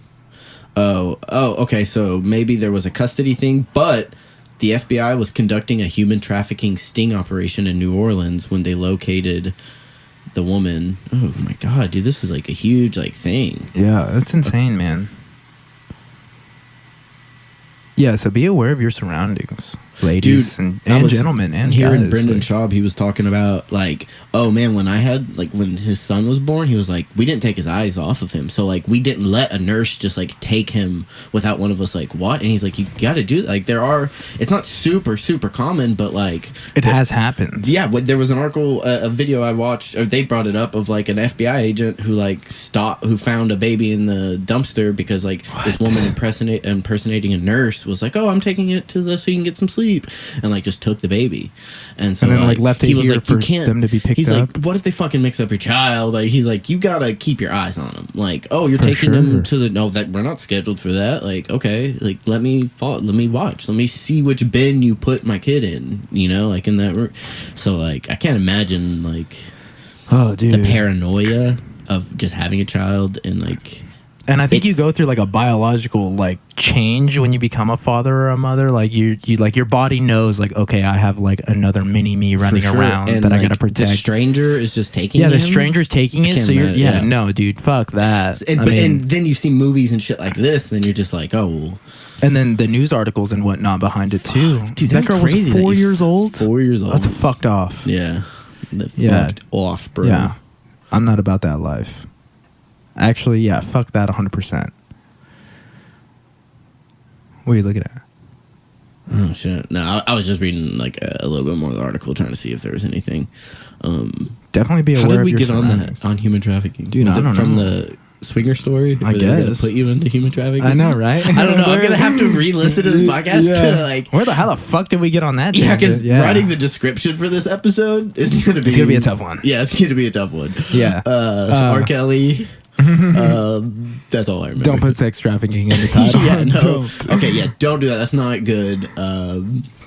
Oh, okay. So maybe there was a custody thing, but the FBI was conducting a human trafficking sting operation in New Orleans when they located the woman. Oh my God, dude, this is like a huge like thing. Yeah, that's insane, man. Yeah, so be aware of your surroundings, ladies. Dude, and gentlemen and hearing guys. Brendan Schaub, he was talking about like, oh man, when his son was born, he was like, we didn't take his eyes off of him, so like we didn't let a nurse just like take him without one of us like what? And he's like, you got to do that. Like it's not super common, but like it has happened. Yeah, there was an article, a video I watched, or they brought it up of like an FBI agent who like who found a baby in the dumpster because like this woman impersonating a nurse was like, oh, I'm taking it so you can get some sleep, and like just took the baby, and so then like left it here for them to be picked up. He's like, what if they fucking mix up your child? Like he's like, you gotta keep your eyes on him. Like, oh, you're taking him to that we're not scheduled for that. Like, okay, like let me watch, let me see which bin you put my kid in. You know, like in that room. So like, I can't imagine like, oh dude, the paranoia of just having a child and like. And I think you go through like a biological like change when you become a father or a mother. Like you like your body knows like, okay, I have like another mini me running around and that I gotta protect. The stranger is just taking the stranger's taking it. So you're no, dude, fuck that. And then you see movies and shit like this, and then you're just like, oh. Well. And then the news articles and whatnot behind it too. Dude, that girl crazy was 4 years old. 4 years old. That's fucked off. Yeah, fucked off, bro. Yeah, I'm not about that life. Actually, yeah, fuck that 100%. What are you looking at? Oh, shit. No, I was just reading like a little bit more of the article, trying to see if there was anything. Definitely be aware of your How did we get on that, on human trafficking? Dude, I don't from know. The swinger story? I guess. Gonna put you into human trafficking? I know, right? I don't know. I'm going to have to re-listen to this podcast to like... How the fuck did we get on that? Yeah, because writing the description for this episode is going to be... It's going to be a tough one. Yeah, it's going to be a tough one. Yeah. R. Kelly... that's all I remember. Don't put sex trafficking in the title. Yeah, no. Okay, yeah, don't do that. That's not good.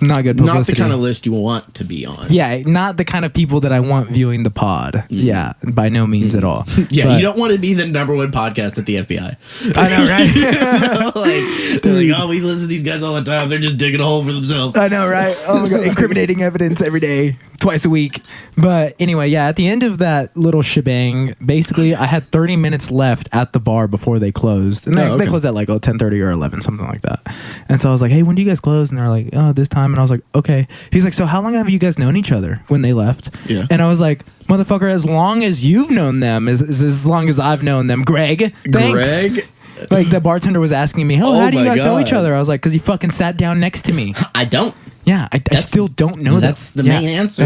Not good publicity. Not the kind of list you want to be on. Yeah, not the kind of people that I want viewing the pod. Yeah, by no means at all. Yeah, but you don't want to be the #1 podcast at the FBI. I know, right? Like, they're like, oh, we listen to these guys all the time. They're just digging a hole for themselves. I know, right? Oh my God, incriminating evidence every day, twice a week. But anyway, yeah, at the end of that little shebang, basically, I had 30 minutes left at the bar before they closed. And they closed at like 10:30 or 11, something like that. And so I was like, hey, when do you guys close? And they're like, oh, this time. And I was like, okay. He's like, so how long have you guys known each other when they left? Yeah. And I was like, motherfucker, as long as you've known them is as long as I've known them. Greg, thanks. Greg? Like the bartender was asking me, how do you guys know each other? I was like, because he fucking sat down next to me. I don't. Yeah, I still don't know that. That's the main answer.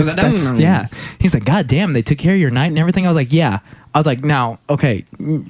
Yeah. He's like, God damn, they took care of your night and everything. I was like, yeah. I was like, now, okay,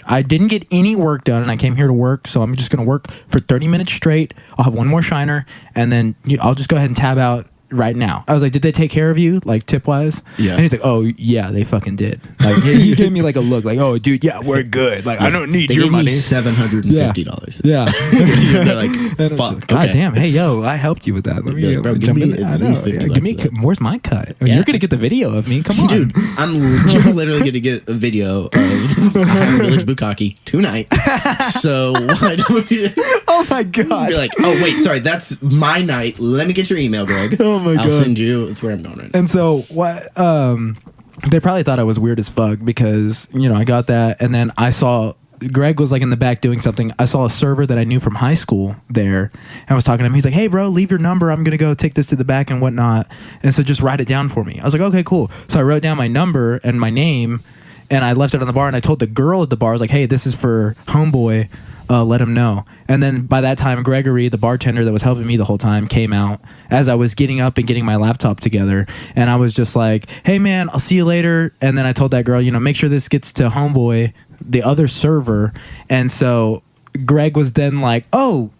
I didn't get any work done and I came here to work, so I'm just going to work for 30 minutes straight. I'll have one more shiner and then I'll just go ahead and tab out right now. I was like, did they take care of you, like tip wise? Yeah. And he's like, oh yeah, they fucking did. Like he gave me like a look, like, oh dude, yeah, we're good. Like I don't need They your gave money. me $750. Yeah. They're like, And fuck. God Okay. damn, hey yo, I helped you with that. Let me, Like, bro, give jump me in. at I know. least $50 Give me, for that. where's my cut? Yeah. You're gonna get the video of me. Come on, Dude, you're literally gonna get a video of Village Bukkake tonight. So why don't you Oh my god. be like, oh wait, sorry, that's my night. Let me get your email, Greg. Oh my I'll God. send you. It's where I'm going right now. And so what? They probably thought I was weird as fuck because I got that, and then I saw Greg was like in the back doing something. I saw a server that I knew from high school there, and I was talking to him. He's like, "Hey, bro, leave your number. I'm gonna go take this to the back and whatnot." And so just write it down for me. I was like, "Okay, cool." So I wrote down my number and my name, and I left it on the bar. And I told the girl at the bar, I was like, "Hey, this is for homeboy. Let him know." And then by that time, Gregory, the bartender that was helping me the whole time, came out as I was getting up and getting my laptop together. And I was just like, "Hey, man, I'll see you later." And then I told that girl, make sure this gets to homeboy, the other server. And so Greg was then like, "Oh,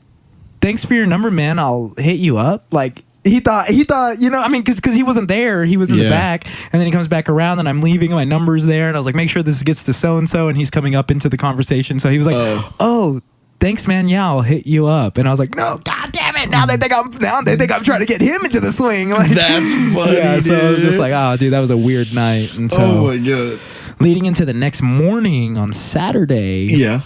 thanks for your number, man. I'll hit you up." Like, he thought, because he wasn't there. He was in the back. And then he comes back around and I'm leaving. My number's there. And I was like, make sure this gets to so-and-so. And he's coming up into the conversation. So he was like, oh, thanks, man. Yeah, I'll hit you up. And I was like, no, God damn it. Now they think I'm trying to get him into the swing. Like, That's funny, yeah, so I was dude. just like, oh, dude, that was a weird night. And so Oh my God. leading into the next morning on Saturday, Yeah.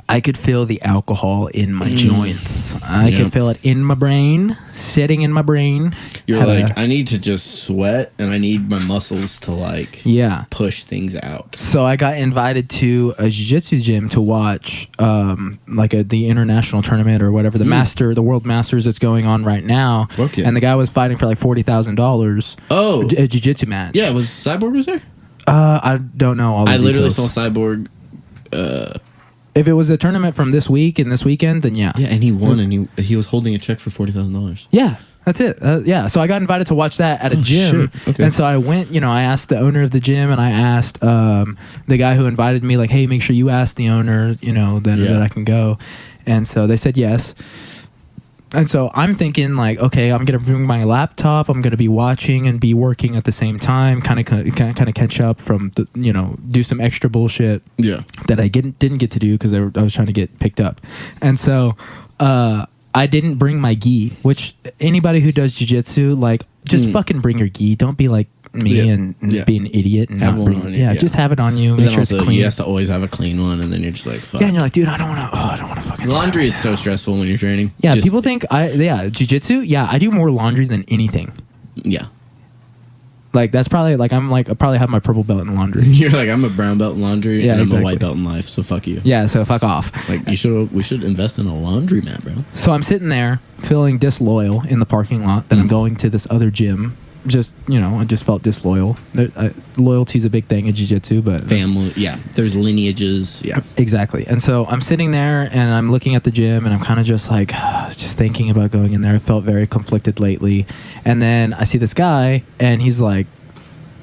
I could feel the alcohol in my joints. I could feel it in my brain, sitting in my brain. You're Had like, a- I need to just sweat and I need my muscles to like yeah. push things out. So I got invited to a jiu-jitsu gym to watch the international tournament or whatever, the world masters that's going on right now. Fuck yeah. And the guy was fighting for like $40,000. Oh. A jiu-jitsu match. Yeah, was Cyborg was there? I don't know all the I literally details. saw Cyborg. If it was a tournament from this week and this weekend, then yeah. Yeah, and he won, and he was holding a check for $40,000. Yeah, that's it. Yeah, so I got invited to watch that at a gym. shit. Okay. And so I went, I asked the owner of the gym and I asked the guy who invited me, like, hey, make sure you ask the owner, that I can go. And so they said yes. And so I'm thinking, like, okay, I'm going to bring my laptop. I'm going to be watching and be working at the same time, kind of catch up from, do some extra bullshit Yeah. that I didn't get to do because I was trying to get picked up. And so I didn't bring my gi, which anybody who does jiu-jitsu, like, just fucking bring your gi. Don't be like me and be an idiot and Have not one bring on you, yeah, yeah. just have it on you. But Make then sure it's also, clean. you have to always have a clean one, and then you're just like, fuck. Yeah, and you're like, dude, I don't want to fucking do Laundry that is so stressful when you're training. Yeah, Just- people think jiu-jitsu. Yeah, I do more laundry than anything. Yeah. Like that's probably like I probably have my purple belt in laundry. You're like, I'm a brown belt in laundry, Yeah, and I'm exactly. a white belt in life, so fuck you. Yeah, so fuck off. Like, we should invest in a laundry mat, bro. So I'm sitting there feeling disloyal in the parking lot. Then I'm going to this other gym. Just I just felt disloyal. Loyalty's a big thing in jiu-jitsu, but Family, yeah. There's lineages, yeah. exactly. And so I'm sitting there and I'm looking at the gym and I'm kind of just like just thinking about going in there. I felt very conflicted lately. And then I see this guy and he's like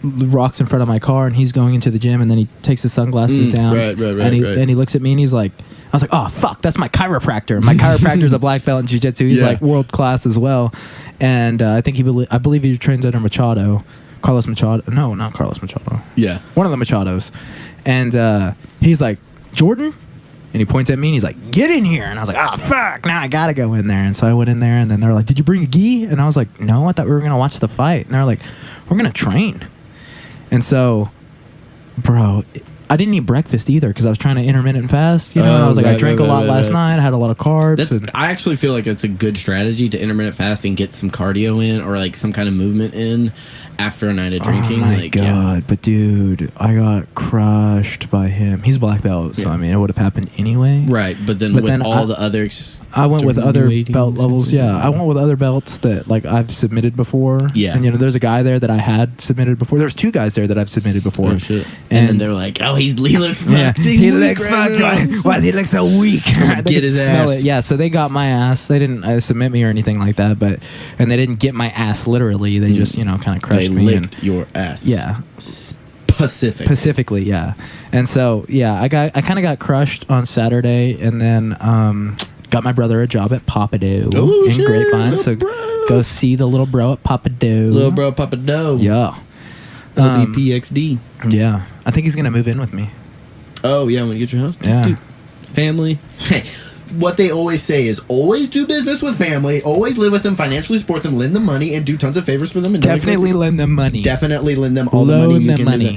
rocks in front of my car and he's going into the gym and then he takes his sunglasses down. Right, and he looks at me and he's like, I was like, oh fuck, that's my chiropractor. My chiropractor's a black belt in jiu-jitsu. He's like world class as well. And I think I believe he trains under Machado. Carlos Machado. No, not Carlos Machado. Yeah. One of the Machados. And he's like, Jordan? And he points at me and he's like, get in here. And I was like, oh, fuck, now I got to go in there. And so I went in there and then they're like, did you bring a gi? And I was like, no, I thought we were going to watch the fight. And they're like, we're going to train. And so, bro, I didn't eat breakfast either because I was trying to intermittent fast. And I was like, I drank a lot last night. I had a lot of carbs. I actually feel like that's a good strategy to intermittent fast and get some cardio in or like some kind of movement in after a night of drinking. Oh my like, god! yeah. But dude, I got crushed by him. He's black belt, so Yeah. I mean, it would have happened anyway. Right, but then all the others, I went with other weighting belt or levels. something? Yeah, I went with other belts that like I've submitted before. Yeah. And there's a guy there that I had submitted before. There's two guys there that I've submitted before. Oh shit! And then they're like, "Oh, he looks fucked. Yeah, he looks right fucked. now." Why does he look so weak? gonna They get could his smell ass. it. Yeah, so they got my ass. They didn't submit me or anything like that, and they didn't get my ass literally. They just kind of crushed They me. licked your ass. Yeah. Specifically, yeah. And so I kind of got crushed on Saturday, and then got my brother a job at Papado Oh, in shit, Grapevine. little So bro. Go see the little bro at Papa Doe. Little bro Papa Doe. Yeah. LDPXD. Yeah. I think he's going to move in with me. Oh, yeah, when you get your house? Yeah. Dude, family. Hey, what they always say is always do business with family, always live with them, financially support them, lend them money, and do tons of favors for them. And Definitely lend them money. Definitely lend them all the money you can.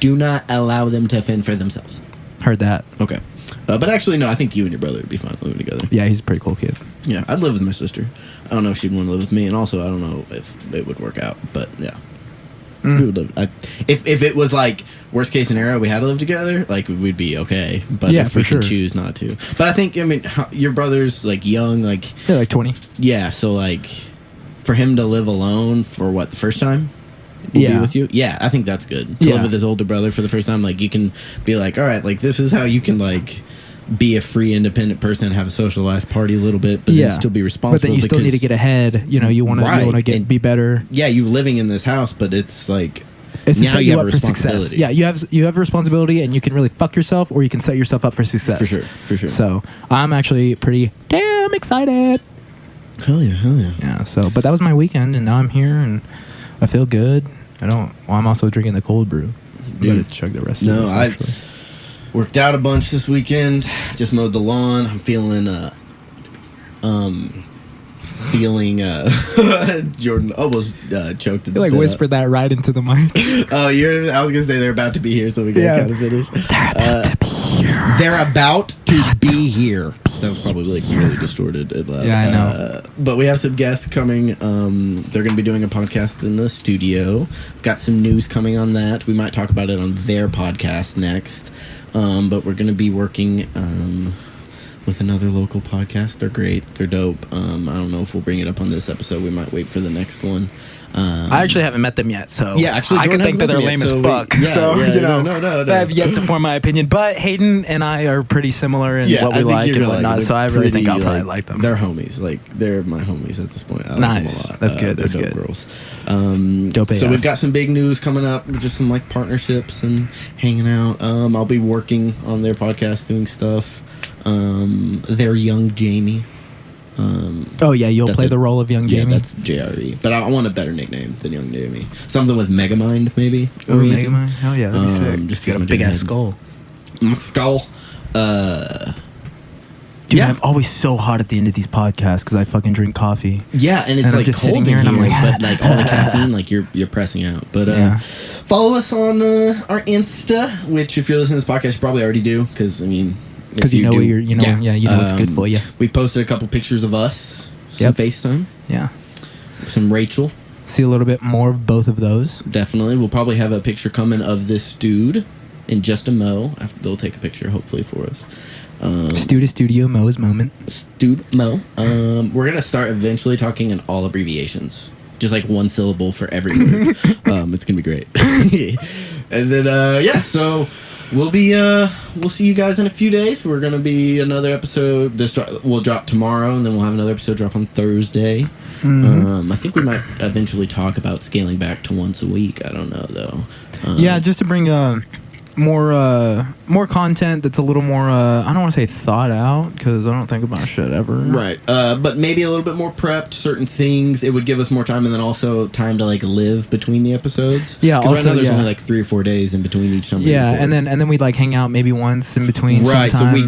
Do not allow them to fend for themselves. Heard that. Okay. But actually, no, I think you and your brother would be fine living together. Yeah, he's a pretty cool kid. Yeah, I'd live with my sister. I don't know if she'd want to live with me, and also I don't know if it would work out, but yeah. We would live, if it was like worst case scenario, we had to live together, like we'd be okay. But yeah, if we could choose not to, but I think your brother's like young, like yeah, like 20. Yeah, so like for him to live alone for what, the first time? Be with you? Yeah, I think that's good. To live with his older brother for the first time, like you can be like, all right, like this is how you can like be a free, independent person and have a social life, party a little bit, but then still be responsible. But then you still need to get ahead. You know, you want to be better. Yeah, you're living in this house, but it's like now you have a responsibility. Yeah, you have a responsibility, and you can really fuck yourself, or you can set yourself up for success. For sure. So I'm actually pretty damn excited. Hell yeah. Yeah. So, but that was my weekend, and now I'm here, and I feel good. I'm also drinking the cold brew. Dude, to chug the rest of this, I worked out a bunch this weekend. Just mowed the lawn. I'm feeling Jordan almost choked and you like whispered that right into the mic. Oh, I was gonna say they're about to be here, so we can kind of finish. They're about to be here. That was probably like really distorted and loud. Yeah, I know. But we have some guests coming. They're going to be doing a podcast in the studio. We've got some news coming on that. We might talk about it on their podcast next. But we're going to be working with another local podcast. They're great. They're dope. I don't know if we'll bring it up on this episode. We might wait for the next one. I actually haven't met them yet, so yeah, actually, I can think that they're lame as fuck. No. I have yet to form my opinion. But Hayden and I are pretty similar in what we like and whatnot, so I really think I'll probably like them. They're homies. Like, they're my homies at this point. I like them a lot. That's good. That's dope good. Girls. Dope so we've got some big news coming up, just some like partnerships and hanging out. I'll be working on their podcast, doing stuff. They're Young Jamie. You'll play the role of Young Jamie. Yeah, that's JRE. But I want a better nickname than Young Jamie. Something with Megamind, maybe. Oh, Megamind? Hell yeah, that'd be sick. Just got a big ass skull. Skull. Dude, I'm always so hot at the end of these podcasts because I fucking drink coffee. Yeah, and it's like cold in here, but like all the caffeine, like you're pressing out. But follow us on our Insta, which if you're listening to this podcast, you probably already do, because I mean. Because you know what's good for you. We posted a couple pictures of us, some FaceTime. Yeah. Some Rachel. See a little bit more of both of those. Definitely. We'll probably have a picture coming of this dude in just a mo. After they'll take a picture, hopefully, for us. Studio Mo's moment. Stude Mo. We're going to start eventually talking in all abbreviations. Just like one syllable for every word. It's going to be great. And then, so... We'll see you guys in a few days. We're gonna be another episode. This will drop tomorrow, and then we'll have another episode drop on Thursday. Mm-hmm. I think we might eventually talk about scaling back to once a week. I don't know though. Just to bring more content that's a little more I don't want to say thought out, because I don't think about shit ever. Right. But maybe a little bit more prepped. Certain things, it would give us more time, and then also time to like live between the episodes. Yeah. Because right now there's only like 3 or 4 days in between each time. Yeah, and then we'd like hang out maybe once in between. Right. So we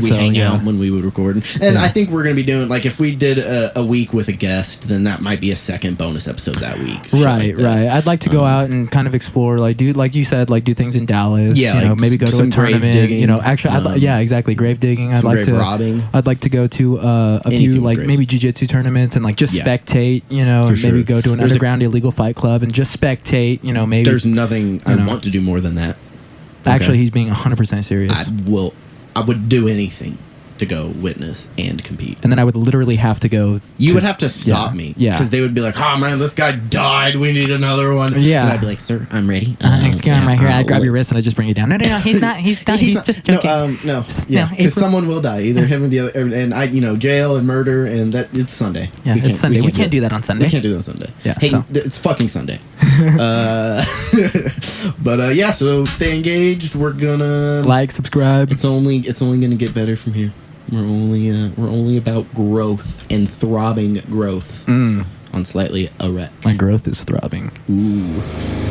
hang out when we would record, and I think we're gonna be doing like if we did a week with a guest, then that might be a second bonus episode that week. Right. I'd like to go out and kind of explore, like do like you said, like do things in Dallas. Yeah. Maybe go to a tournament. Digging, actually, exactly. Grave digging. I'd like to robbing. I'd like to go to a few like maybe jiu-jitsu tournaments and like just spectate. And maybe go to an underground illegal fight club and just spectate. Maybe there's nothing I want to do more than that. Actually, he's being 100% serious. I would do anything to go witness and compete. And then I would literally have to go. You would have to stop me. Yeah. Because they would be like, oh man, this guy died. We need another one. Yeah. And I'd be like, sir, I'm ready. Next guy, I'm right here. I'd grab your wrist and I'd just bring you down. No, he's not. He's not. He's just joking. No. Yeah. Because someone will die. Either him or the other. And jail and murder. And that it's Sunday. Yeah, it's Sunday. We can't do that on Sunday. We can't do that on Sunday. Yeah. Hey, it's fucking Sunday. But so stay engaged. We're gonna like, subscribe. It's only gonna get better from here. We're only about growth and throbbing growth. on Slightly Erect. My growth is throbbing. Ooh.